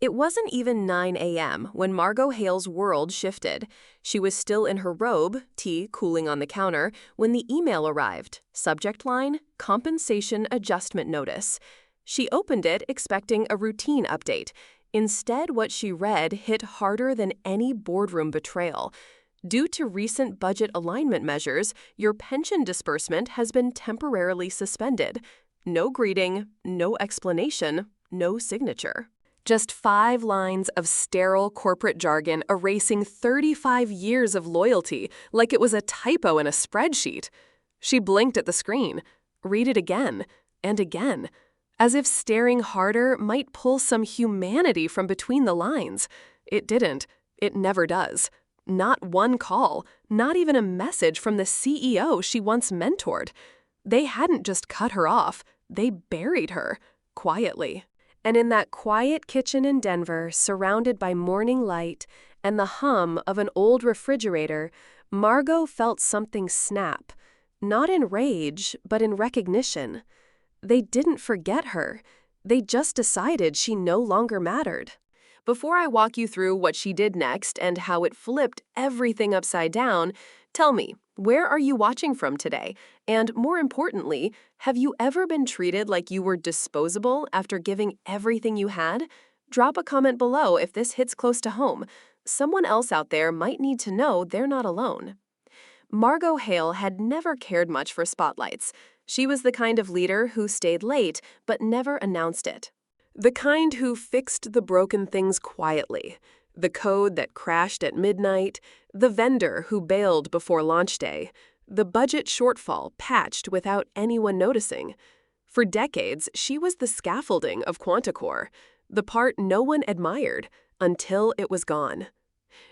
It wasn't even 9 a.m. when Margot Hale's world shifted. She was still in her robe, tea cooling on the counter, when the email arrived. Subject line, compensation adjustment notice. She opened it expecting a routine update. Instead, what she read hit harder than any boardroom betrayal. Due to recent budget alignment measures, your pension disbursement has been temporarily suspended. No greeting, no explanation, no signature. Just 5 lines of sterile corporate jargon erasing 35 years of loyalty like it was a typo in a spreadsheet. She blinked at the screen, read it again and again, as if staring harder might pull some humanity from between the lines. It didn't. It never does. Not one call, not even a message from the CEO she once mentored. They hadn't just cut her off, they buried her, quietly. And in that quiet kitchen in Denver, surrounded by morning light and the hum of an old refrigerator, Margot felt something snap. Not in rage, but in recognition. They didn't forget her. They just decided she no longer mattered. Before I walk you through what she did next and how it flipped everything upside down, tell me, where are you watching from today? And more importantly, have you ever been treated like you were disposable after giving everything you had? Drop a comment below if this hits close to home. Someone else out there might need to know they're not alone. Margot Hale had never cared much for spotlights. She was the kind of leader who stayed late but never announced it. The kind who fixed the broken things quietly. The code that crashed at midnight, the vendor who bailed before launch day, the budget shortfall patched without anyone noticing. For decades, she was the scaffolding of Quanticore, the part no one admired until it was gone.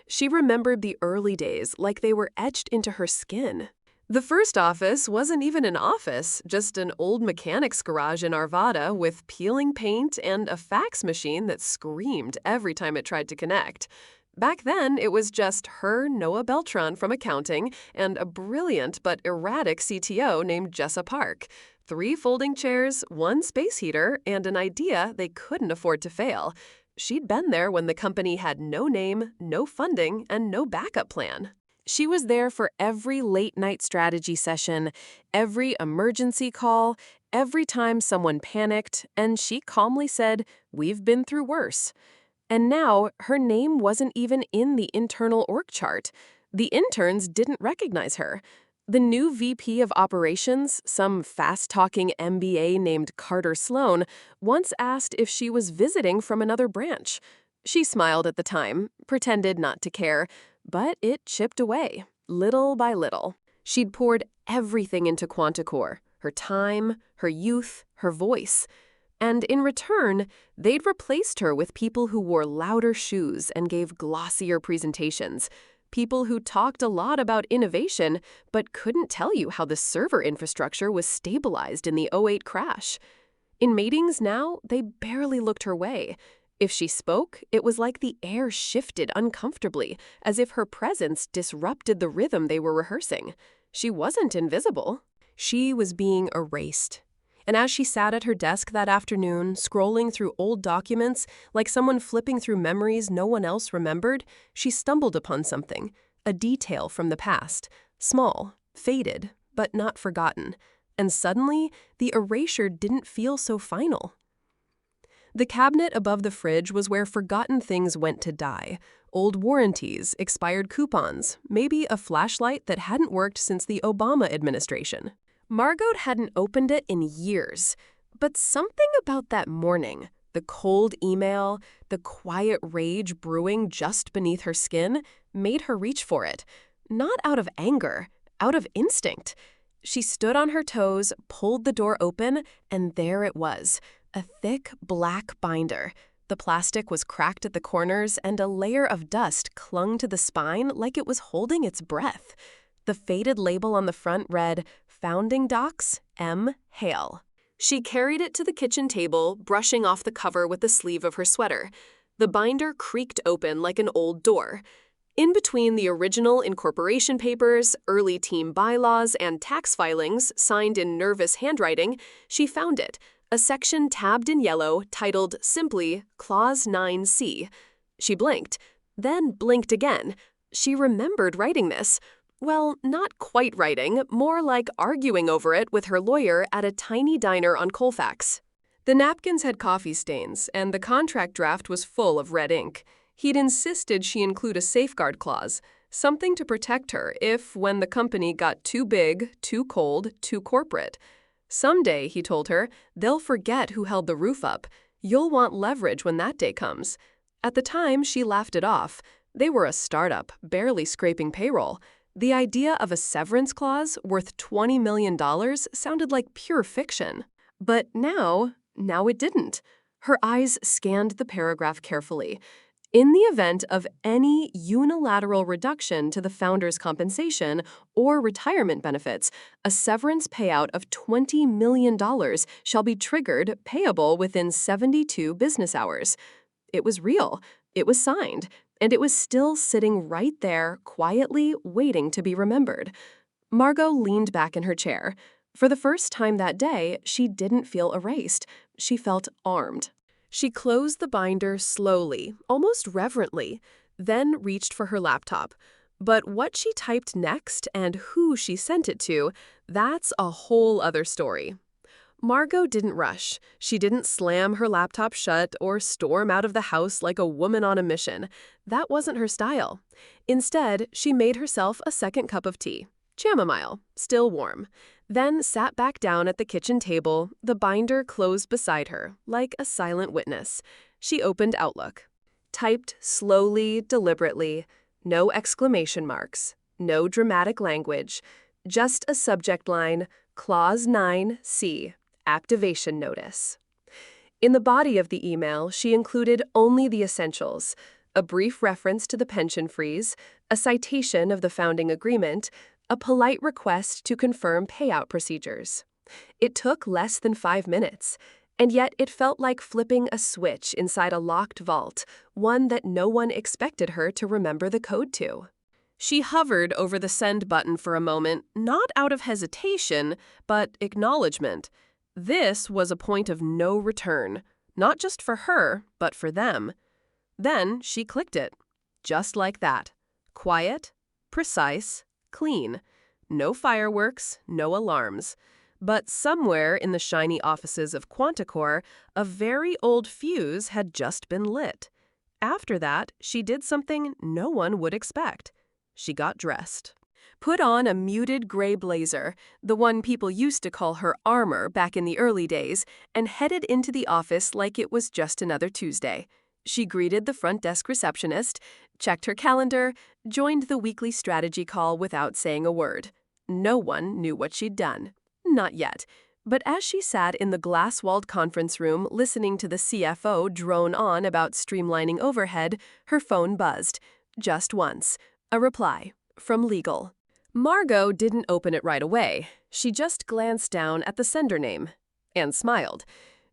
She remembered the early days like they were etched into her skin. The first office wasn't even an office, just an old mechanic's garage in Arvada with peeling paint and a fax machine that screamed every time it tried to connect. Back then, it was just her, Noah Beltran from accounting, and a brilliant but erratic CTO named Jessa Park. 3 folding chairs, 1 space heater, and an idea they couldn't afford to fail. She'd been there when the company had no name, no funding, and no backup plan. She was there for every late-night strategy session, every emergency call, every time someone panicked, and she calmly said, "We've been through worse." And now, her name wasn't even in the internal org chart. The interns didn't recognize her. The new VP of Operations, some fast-talking MBA named Carter Sloan, once asked if she was visiting from another branch. She smiled at the time, pretended not to care, but it chipped away, little by little. She'd poured everything into Quanticore, her time, her youth, her voice. And in return, they'd replaced her with people who wore louder shoes and gave glossier presentations. People who talked a lot about innovation, but couldn't tell you how the server infrastructure was stabilized in the '08 crash. In meetings now, they barely looked her way. If she spoke, it was like the air shifted uncomfortably, as if her presence disrupted the rhythm they were rehearsing. She wasn't invisible. She was being erased. And as she sat at her desk that afternoon, scrolling through old documents, like someone flipping through memories no one else remembered, she stumbled upon something, a detail from the past, small, faded, but not forgotten. And suddenly, the erasure didn't feel so final. The cabinet above the fridge was where forgotten things went to die. Old warranties, expired coupons, maybe a flashlight that hadn't worked since the Obama administration. Margot hadn't opened it in years. But something about that morning, the cold email, the quiet rage brewing just beneath her skin, made her reach for it. Not out of anger, out of instinct. She stood on her toes, pulled the door open, and there it was. A thick, black binder. The plastic was cracked at the corners, and a layer of dust clung to the spine like it was holding its breath. The faded label on the front read, "Founding Docs, M. Hale." She carried it to the kitchen table, brushing off the cover with the sleeve of her sweater. The binder creaked open like an old door. In between the original incorporation papers, early team bylaws, and tax filings signed in nervous handwriting, she found it. a section tabbed in yellow titled simply Clause 9C. She blinked, then blinked again. She remembered writing this. Well, not quite writing, more like arguing over it with her lawyer at a tiny diner on Colfax. The napkins had coffee stains, and the contract draft was full of red ink. He'd insisted she include a safeguard clause, something to protect her if, when the company got too big, too cold, too corporate. Someday, he told her, they'll forget who held the roof up. You'll want leverage when that day comes. At the time, she laughed it off. They were a startup, barely scraping payroll. The idea of a severance clause worth $20 million sounded like pure fiction. But now it didn't. Her eyes scanned the paragraph carefully. In the event of any unilateral reduction to the founder's compensation or retirement benefits, a severance payout of $20 million shall be triggered, payable within 72 business hours. It was real. It was signed. And it was still sitting right there, quietly waiting to be remembered. Margot leaned back in her chair. For the first time that day, she didn't feel erased. She felt armed. She closed the binder slowly, almost reverently, then reached for her laptop. But what she typed next and who she sent it to, that's a whole other story. Margot didn't rush. She didn't slam her laptop shut or storm out of the house like a woman on a mission. That wasn't her style. Instead, she made herself a second cup of tea, chamomile, still warm, then sat back down at the kitchen table, the binder closed beside her, like a silent witness. She opened Outlook. Typed slowly, deliberately, no exclamation marks, no dramatic language, just a subject line, Clause 9C. Activation notice. In the body of the email, she included only the essentials: a brief reference to the pension freeze, a citation of the founding agreement, a polite request to confirm payout procedures. It took less than 5 minutes, and yet it felt like flipping a switch inside a locked vault, one that no one expected her to remember the code to. She hovered over the send button for a moment, not out of hesitation, but acknowledgement. This was a point of no return, not just for her, but for them. Then she clicked it. Just like that. Quiet, precise, clean. No fireworks, no alarms. But somewhere in the shiny offices of Quanticore, a very old fuse had just been lit. After that, she did something no one would expect. She got dressed. Put on a muted gray blazer, the one people used to call her armor back in the early days, and headed into the office like it was just another Tuesday. She greeted the front desk receptionist, checked her calendar, joined the weekly strategy call without saying a word. No one knew what she'd done. Not yet. But as she sat in the glass-walled conference room listening to the CFO drone on about streamlining overhead, her phone buzzed. Just once. A reply. From legal. Margot didn't open it right away. She just glanced down at the sender name and smiled.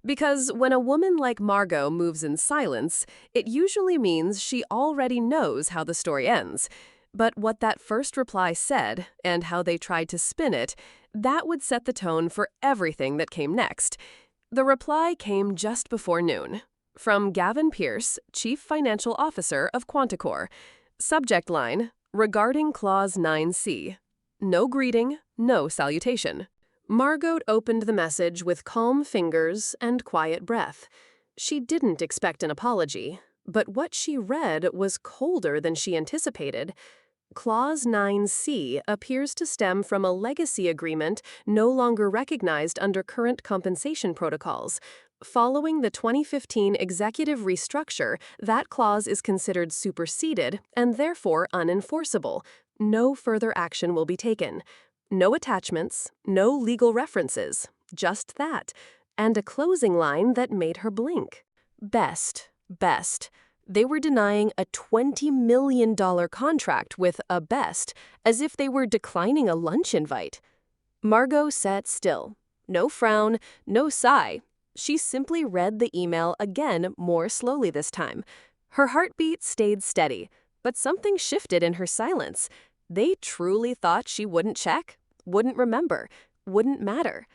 Because when a woman like Margot moves in silence, it usually means she already knows how the story ends. But what that first reply said, and how they tried to spin it, that would set the tone for everything that came next. The reply came just before noon. From Gavin Pierce, Chief Financial Officer of Quanticore. Subject line, regarding Clause 9C. No greeting, no salutation. Margot opened the message with calm fingers and quiet breath. She didn't expect an apology, but what she read was colder than she anticipated. Clause 9C appears to stem from a legacy agreement no longer recognized under current compensation protocols. Following the 2015 executive restructure, that clause is considered superseded and therefore unenforceable. No further action will be taken. No attachments, no legal references, just that, and a closing line that made her blink. Best. They were denying a $20 million contract with a best, as if they were declining a lunch invite. Margot sat still. No frown, no sigh. She simply read the email again more slowly this time. Her heartbeat stayed steady, but something shifted in her silence. They truly thought she wouldn't check, wouldn't remember, wouldn't matter.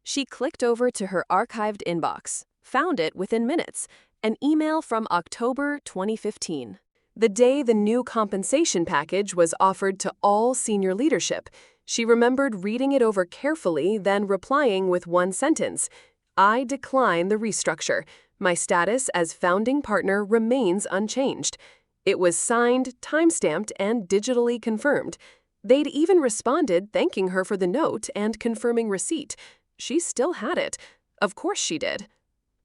She clicked over to her archived inbox, found it within minutes, an email from October 2015. The day the new compensation package was offered to all senior leadership, she remembered reading it over carefully, then replying with one sentence, "I decline the restructure. My status as founding partner remains unchanged." It was signed, timestamped, and digitally confirmed. They'd even responded thanking her for the note and confirming receipt. She still had it. Of course she did.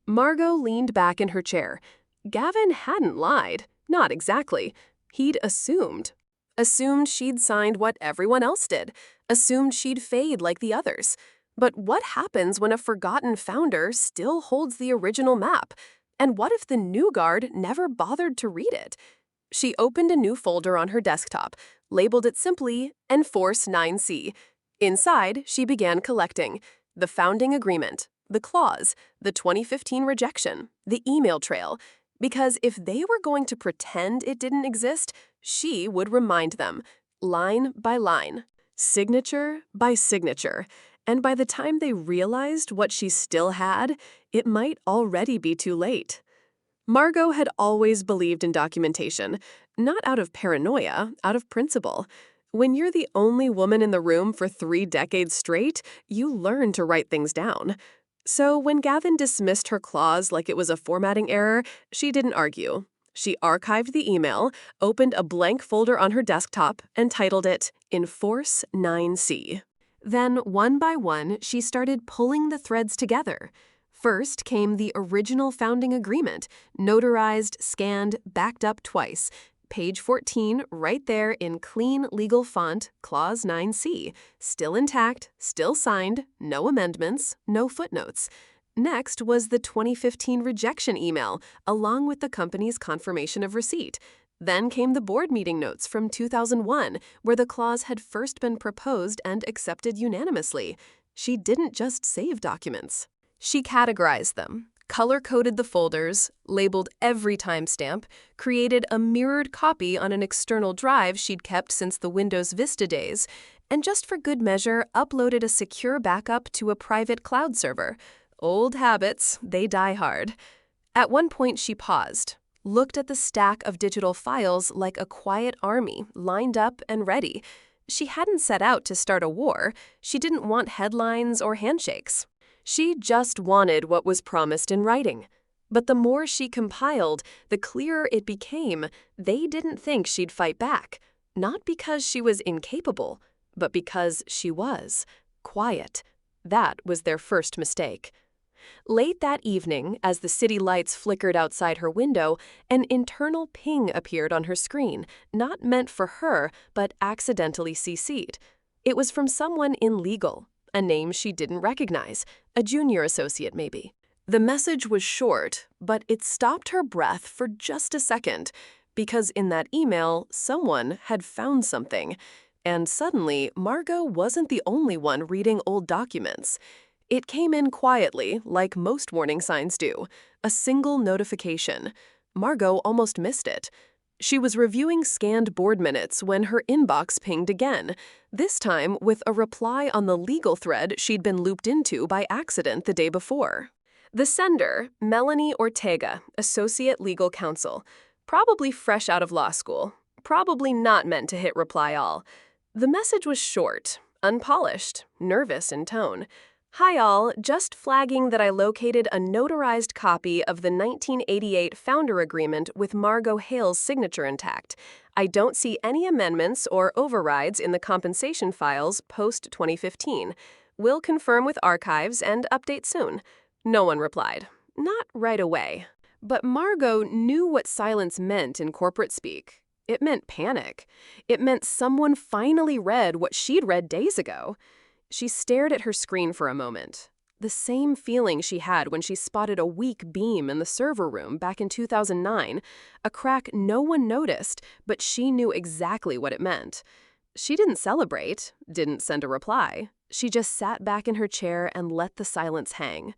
Margot leaned back in her chair. Gavin hadn't lied. Not exactly. He'd assumed. Assumed she'd signed what everyone else did. Assumed she'd fade like the others. But what happens when a forgotten founder still holds the original map? And what if the new guard never bothered to read it? She opened a new folder on her desktop, labeled it simply Enforce 9C. Inside, she began collecting the founding agreement, the clause, the 2015 rejection, the email trail, because if they were going to pretend it didn't exist, she would remind them, line by line, signature by signature. And by the time they realized what she still had, it might already be too late. Margot had always believed in documentation, not out of paranoia, out of principle. When you're the only woman in the room for 3 decades straight, you learn to write things down. So when Gavin dismissed her clause like it was a formatting error, she didn't argue. She archived the email, opened a blank folder on her desktop, and titled it Enforce 9C. Then, one by one, she started pulling the threads together. First came the original founding agreement, notarized, scanned, backed up twice. Page 14, right there in clean legal font, Clause 9C. Still intact, still signed, no amendments, no footnotes. Next was the 2015 rejection email, along with the company's confirmation of receipt. Then came the board meeting notes from 2001, where the clause had first been proposed and accepted unanimously. She didn't just save documents. She categorized them, color-coded the folders, labeled every timestamp, created a mirrored copy on an external drive she'd kept since the Windows Vista days, and just for good measure, uploaded a secure backup to a private cloud server. Old habits, they die hard. At one point, she paused, looked at the stack of digital files like a quiet army, lined up and ready. She hadn't set out to start a war. She didn't want headlines or handshakes. She just wanted what was promised in writing. But the more she compiled, the clearer it became they didn't think she'd fight back. Not because she was incapable, but because she was quiet. That was their first mistake. Late that evening, as the city lights flickered outside her window, an internal ping appeared on her screen, not meant for her, but accidentally CC'd. It was from someone in legal, a name she didn't recognize, a junior associate maybe. The message was short, but it stopped her breath for just a second, because in that email, someone had found something. And suddenly, Margot wasn't the only one reading old documents. It came in quietly, like most warning signs do, a single notification. Margot almost missed it. She was reviewing scanned board minutes when her inbox pinged again, this time with a reply on the legal thread she'd been looped into by accident the day before. The sender, Melanie Ortega, Associate Legal Counsel, probably fresh out of law school, probably not meant to hit reply all. The message was short, unpolished, nervous in tone. Hi all, just flagging that I located a notarized copy of the 1988 Founder Agreement with Margot Hale's signature intact. I don't see any amendments or overrides in the compensation files post-2015. Will confirm with archives and update soon. No one replied. Not right away. But Margot knew what silence meant in corporate speak. It meant panic. It meant someone finally read what she'd read days ago. She stared at her screen for a moment. The same feeling she had when she spotted a weak beam in the server room back in 2009, a crack no one noticed, but she knew exactly what it meant. She didn't celebrate, didn't send a reply. She just sat back in her chair and let the silence hang.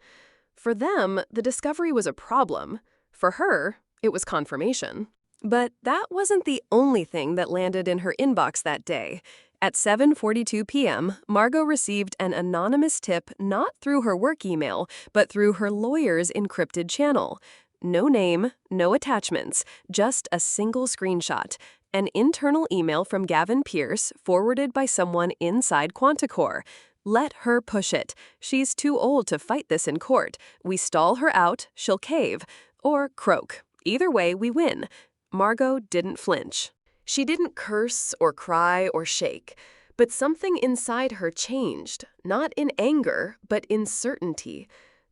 For them, the discovery was a problem. For her, it was confirmation. But that wasn't the only thing that landed in her inbox that day. At 7:42 p.m., Margot received an anonymous tip not through her work email, but through her lawyer's encrypted channel. No name, no attachments, just a single screenshot. An internal email from Gavin Pierce forwarded by someone inside Quanticore. Let her push it. She's too old to fight this in court. We stall her out, she'll cave. Or croak. Either way, we win. Margot didn't flinch. She didn't curse or cry or shake. But something inside her changed, not in anger, but in certainty.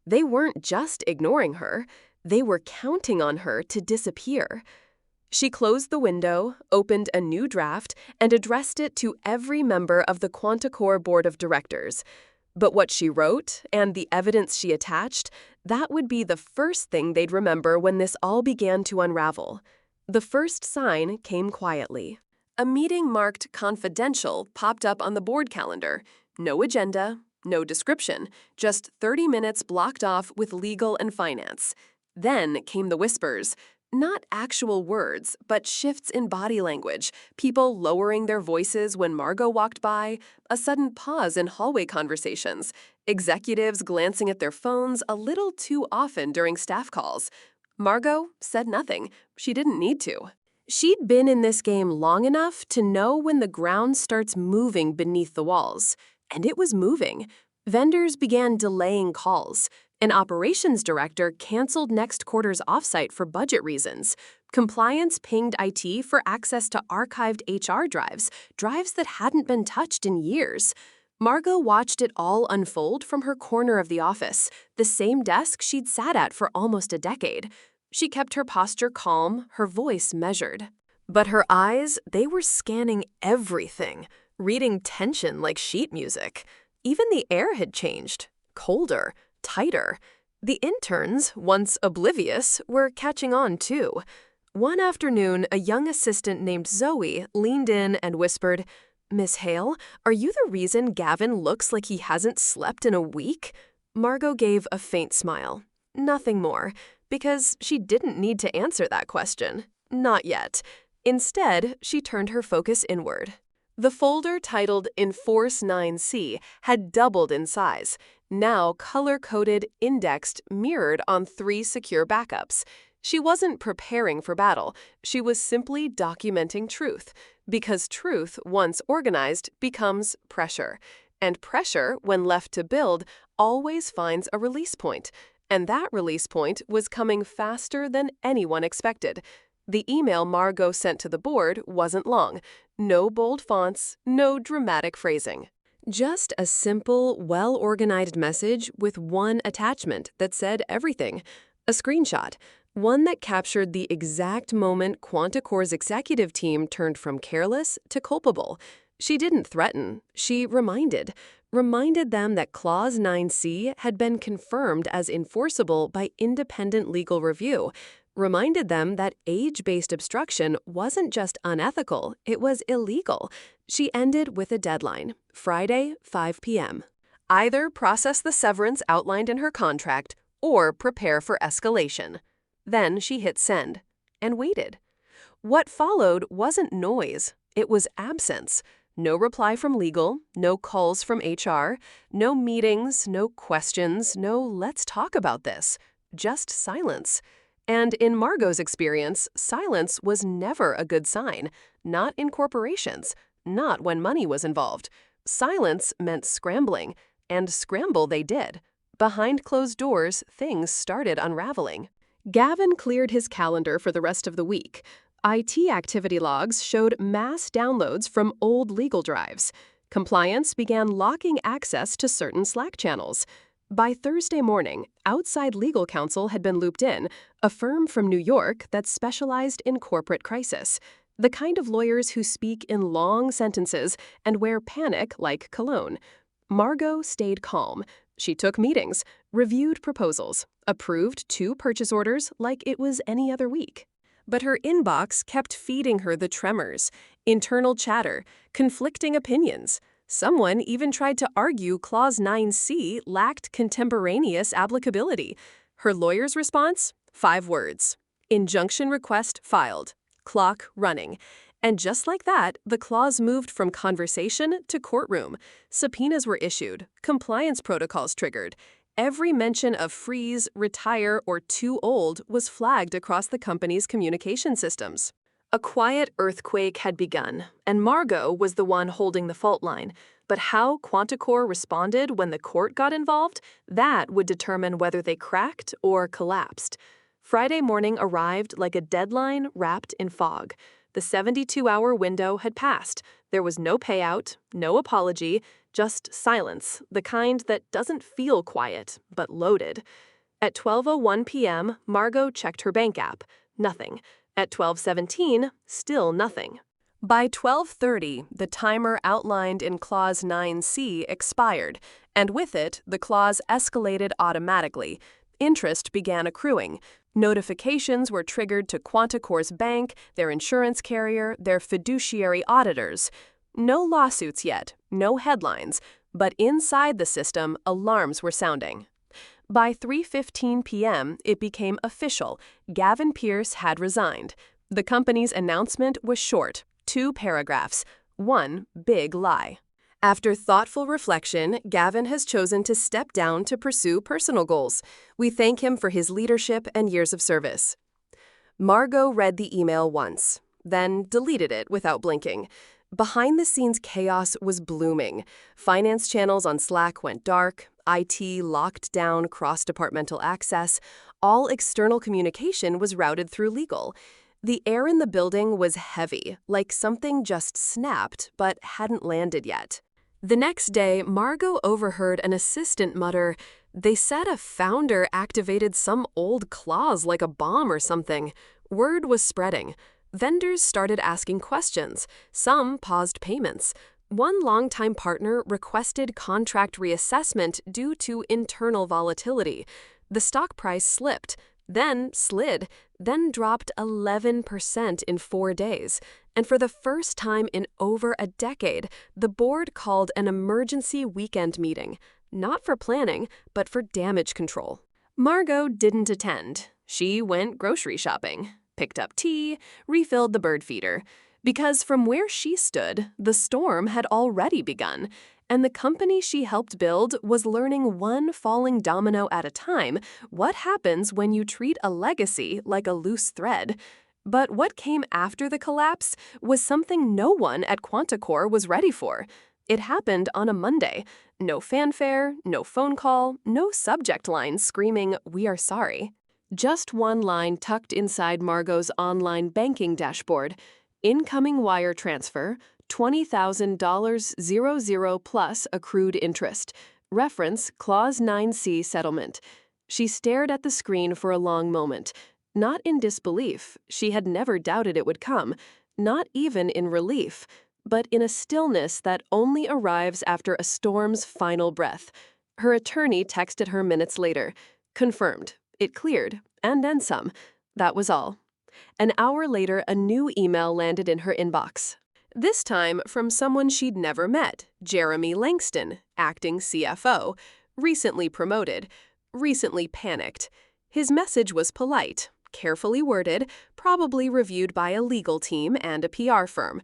They weren't just ignoring her. They were counting on her to disappear. She closed the window, opened a new draft, and addressed it to every member of the Quanticore Board of Directors. But what she wrote, and the evidence she attached, that would be the first thing they'd remember when this all began to unravel. The first sign came quietly. A meeting marked confidential popped up on the board calendar. No agenda, no description, just 30 minutes blocked off with legal and finance. Then came the whispers. Not actual words, but shifts in body language, people lowering their voices when Margot walked by, a sudden pause in hallway conversations, executives glancing at their phones a little too often during staff calls. Margot said nothing. She didn't need to. She'd been in this game long enough to know when the ground starts moving beneath the walls. And it was moving. Vendors began delaying calls. An operations director canceled next quarter's offsite for budget reasons. Compliance pinged IT for access to archived HR drives that hadn't been touched in years. Margot watched it all unfold from her corner of the office, the same desk she'd sat at for almost a decade. She kept her posture calm, her voice measured. But her eyes, they were scanning everything, reading tension like sheet music. Even the air had changed, colder, tighter. The interns, once oblivious, were catching on too. One afternoon, a young assistant named Zoe leaned in and whispered, "Miss Hale, are you the reason Gavin looks like he hasn't slept in a week?" Margot gave a faint smile. Nothing more, because she didn't need to answer that question. Not yet. Instead, she turned her focus inward. The folder titled Enforce 9C had doubled in size, now color-coded, indexed, mirrored on 3 secure backups. She wasn't preparing for battle. She was simply documenting truth, because truth, once organized, becomes pressure. And pressure, when left to build, always finds a release point. And that release point was coming faster than anyone expected. The email Margot sent to the board wasn't long. No bold fonts, no dramatic phrasing. Just a simple, well-organized message with one attachment that said everything. A screenshot. One that captured the exact moment Quanticore's executive team turned from careless to culpable. She didn't threaten. She reminded them that Clause 9C had been confirmed as enforceable by independent legal review. Reminded them that age-based obstruction wasn't just unethical, it was illegal. She ended with a deadline, Friday, 5 p.m. Either process the severance outlined in her contract or prepare for escalation. Then she hit send and waited. What followed wasn't noise, it was absence. No reply from legal, no calls from HR, no meetings, no questions, no let's talk about this. Just silence. And in Margot's experience, silence was never a good sign. Not in corporations. Not when money was involved. Silence meant scrambling. And scramble they did. Behind closed doors, things started unraveling. Gavin cleared his calendar for the rest of the week. IT activity logs showed mass downloads from old legal drives. Compliance began locking access to certain Slack channels. By Thursday morning, outside legal counsel had been looped in, a firm from New York that specialized in corporate crisis. The kind of lawyers who speak in long sentences and wear panic like cologne. Margot stayed calm. She took meetings, reviewed proposals, approved 2 purchase orders like it was any other week. But her inbox kept feeding her the tremors, internal chatter, conflicting opinions. Someone even tried to argue Clause 9C lacked contemporaneous applicability. Her lawyer's response? 5 words. Injunction request filed. Clock running. And just like that, the clause moved from conversation to courtroom. Subpoenas were issued, compliance protocols triggered. Every mention of freeze, retire, or too old was flagged across the company's communication systems. A quiet earthquake had begun, and Margot was the one holding the fault line. But how Quanticore responded when the court got involved, that would determine whether they cracked or collapsed. Friday morning arrived like a deadline wrapped in fog. The 72-hour window had passed. There was no payout, no apology, just silence, the kind that doesn't feel quiet, but loaded. At 12:01 p.m., Margot checked her bank app. Nothing. At 12:17, still nothing. By 12:30, the timer outlined in Clause 9C expired, and with it, the clause escalated automatically. Interest began accruing. Notifications were triggered to Quanticore's bank, their insurance carrier, their fiduciary auditors. No lawsuits yet, no headlines, but inside the system, alarms were sounding. By 3:15 p.m., it became official. Gavin Pierce had resigned. The company's announcement was short, 2 paragraphs, one big lie. After thoughtful reflection, Gavin has chosen to step down to pursue personal goals. We thank him for his leadership and years of service. Margot read the email once, then deleted it without blinking. Behind-the-scenes chaos was blooming. Finance channels on Slack went dark, IT locked down cross-departmental access, all external communication was routed through legal. The air in the building was heavy, like something just snapped but hadn't landed yet. The next day, Margot overheard an assistant mutter, "They said a founder activated some old clause like a bomb or something." Word was spreading. Vendors started asking questions. Some paused payments. One longtime partner requested contract reassessment due to internal volatility. The stock price slipped, then slid, then dropped 11% in 4 days. And for the first time in over a decade, the board called an emergency weekend meeting, not for planning, but for damage control. Margot didn't attend. She went grocery shopping, picked up tea, refilled the bird feeder. Because from where she stood, the storm had already begun, and the company she helped build was learning one falling domino at a time what happens when you treat a legacy like a loose thread. But what came after the collapse was something no one at Quanticore was ready for. It happened on a Monday. No fanfare, no phone call, no subject line screaming, "We are sorry." Just one line tucked inside Margot's online banking dashboard. Incoming wire transfer, $20,000 00 plus accrued interest. Reference Clause 9C settlement. She stared at the screen for a long moment. Not in disbelief, she had never doubted it would come, not even in relief, but in a stillness that only arrives after a storm's final breath. Her attorney texted her minutes later. Confirmed. It cleared, and then some. That was all. An hour later, a new email landed in her inbox. This time from someone she'd never met, Jeremy Langston, acting CFO, recently promoted, recently panicked. His message was polite, carefully worded, probably reviewed by a legal team and a PR firm.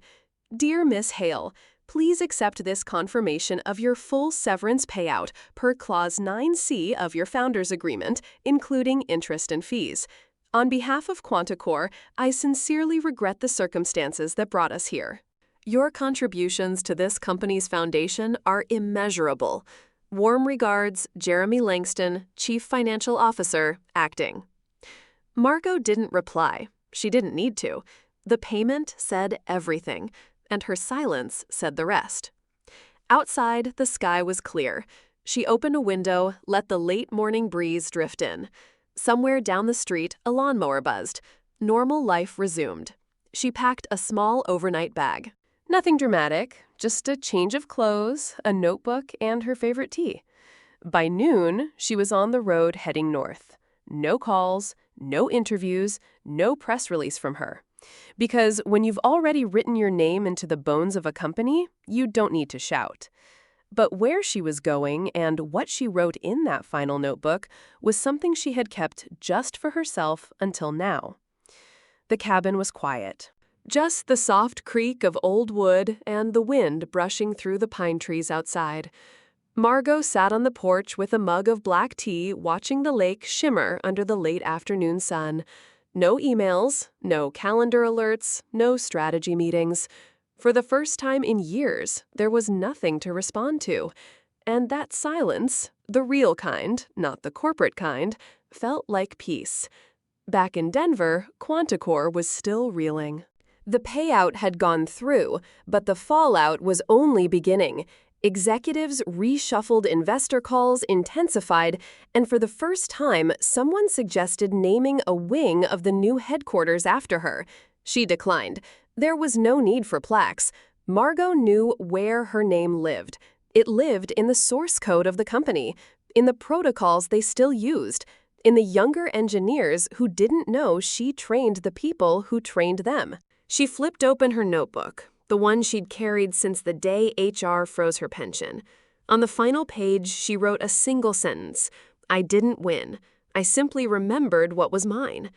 Dear Miss Hale, please accept this confirmation of your full severance payout per Clause 9C of your founder's agreement, including interest and fees. On behalf of Quanticore, I sincerely regret the circumstances that brought us here. Your contributions to this company's foundation are immeasurable. Warm regards, Jeremy Langston, Chief Financial Officer, acting. Margot didn't reply. She didn't need to. The payment said everything, and her silence said the rest. Outside, the sky was clear. She opened a window, let the late morning breeze drift in. Somewhere down the street, a lawnmower buzzed. Normal life resumed. She packed a small overnight bag. Nothing dramatic, just a change of clothes, a notebook, and her favorite tea. By noon, she was on the road heading north. No calls, no interviews, no press release from her. Because when you've already written your name into the bones of a company, you don't need to shout. But where she was going and what she wrote in that final notebook was something she had kept just for herself until now. The cabin was quiet. Just the soft creak of old wood and the wind brushing through the pine trees outside. Margot sat on the porch with a mug of black tea, watching the lake shimmer under the late afternoon sun. No emails, no calendar alerts, no strategy meetings. For the first time in years, there was nothing to respond to. And that silence, the real kind, not the corporate kind, felt like peace. Back in Denver, Quanticore was still reeling. The payout had gone through, but the fallout was only beginning. Executives reshuffled investor calls, intensified, and for the first time, someone suggested naming a wing of the new headquarters after her. She declined. There was no need for plaques. Margot knew where her name lived. It lived in the source code of the company, in the protocols they still used, in the younger engineers who didn't know she trained the people who trained them. She flipped open her notebook, the one she'd carried since the day HR froze her pension. On the final page, she wrote a single sentence: "I didn't win. I simply remembered what was mine."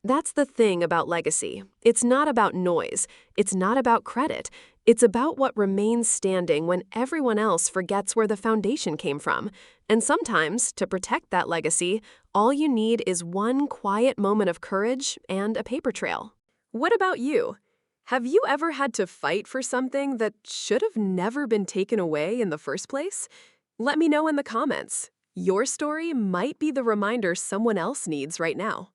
That's the thing about legacy. It's not about noise. It's not about credit. It's about what remains standing when everyone else forgets where the foundation came from. And sometimes, to protect that legacy, all you need is one quiet moment of courage and a paper trail. What about you? Have you ever had to fight for something that should have never been taken away in the first place? Let me know in the comments. Your story might be the reminder someone else needs right now.